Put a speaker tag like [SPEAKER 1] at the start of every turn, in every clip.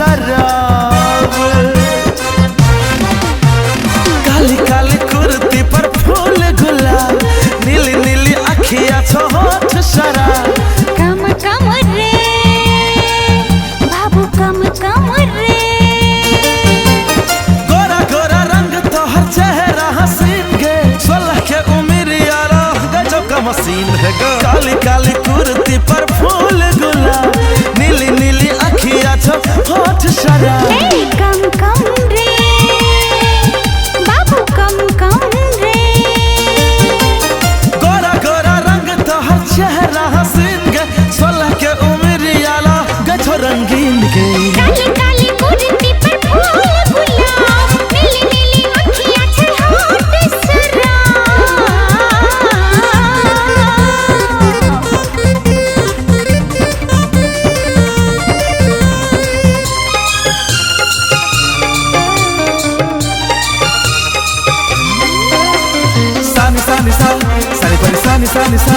[SPEAKER 1] शराब। काली काली कुर्ती पर फूल गुलाब, नीली नीली अखियाँ छो होठ शराब।
[SPEAKER 2] कम कम रे बाबू कम कम रे,
[SPEAKER 1] गोरा गोरा रंग तो हर चेहरा हसीन गे, 16 के उम्र यारा गजब का मसीन है गो। काली काली कुर्ती पर फूल गुलाब, नीली नीली अखियाँ छो होठ शराब।
[SPEAKER 2] कम कम रे बाबू कम कम रे,
[SPEAKER 1] गोरा गोरा रंग तो हर चेहरा हसीन गे, 16 के उम्र यारा गजब रंगीन गे।
[SPEAKER 2] काली काली कुर्ती पर फूल गुलाब, नीली नीली अखियाँ छे होठ शराब।
[SPEAKER 1] सानी सानी सा सानी परी सानी सानी सा,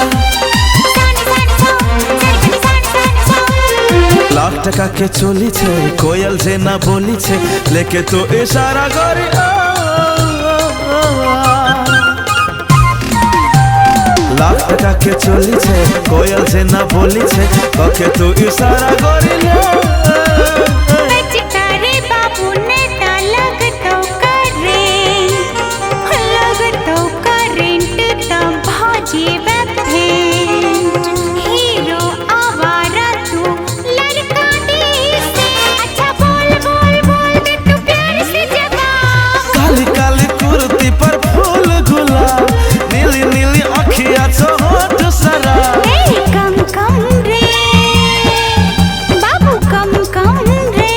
[SPEAKER 1] लाख टका के चोली छे, कोयल जे ना बोली छे, लेके तो इशारा करी लाख टका के चोली छे, कोयल जे ना बोली छे, लेके तो इशारा करी
[SPEAKER 2] बचकारे बाबू ने लगतो करेंट तब भाजी भेंट। हीरो आवारा तू लड़का से, अच्छा बोल बोल बोल दे तू प्यार से जवाब।
[SPEAKER 1] काली काली कुर्ती पर फूल गुलाब, नीली नीली अखियाँ छो होठ शराब।
[SPEAKER 2] कम कम रे बाबू कम कम रे,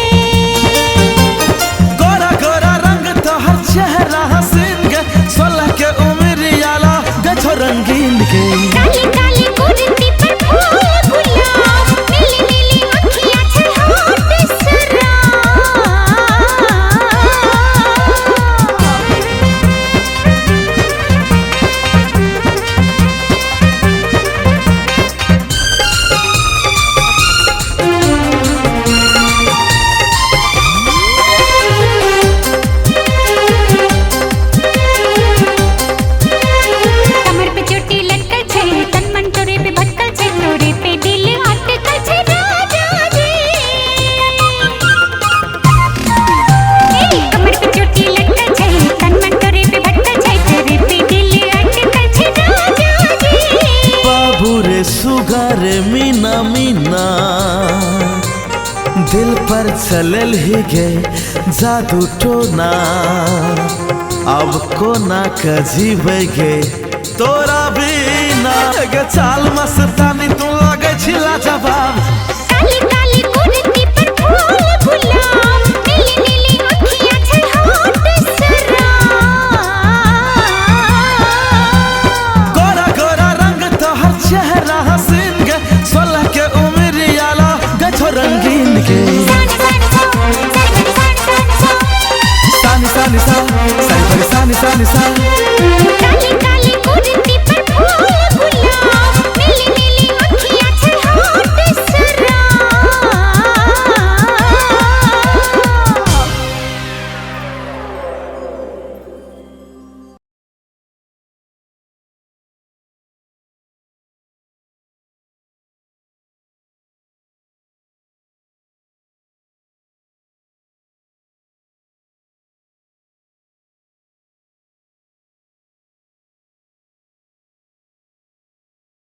[SPEAKER 1] गोरा गोरा रंग तो हर चेहरा हसीन गे, 16 के उम्र याला गजब रंगीन गे।
[SPEAKER 2] काली काली कुर्ती पर फूल गुलाब, नीली नीली अखियाँ छे होठ शराब। कमर पे चोटी लटकल छे, तन मन तोरे पे भटकल छे, तोरे पे दिल अटकल छे राजा जी। कमर पे चोटी लटकल छे, तन मन तोरे पे भटकल छे, तोरे पे दिल अटकल छे राजा जी।
[SPEAKER 1] बाबू रे सुगर मीना मीना, दिल पर चलल ही गे जादू टोना। अब कोना कजीब गे तोरा बिना गे, चाल मस्तानी तू लगे छिला जवाब।
[SPEAKER 2] काली काली कुर्ती पर फूल गुलाब, नीली नीली अखियाँ छे होठ शराब।
[SPEAKER 1] गोरा गोरा रंग तो हर चेहरा हसीन गे, 16 के उम्र याला गजब रंगीन गे। सानी सानी सा सानी परी सानी सानी सा।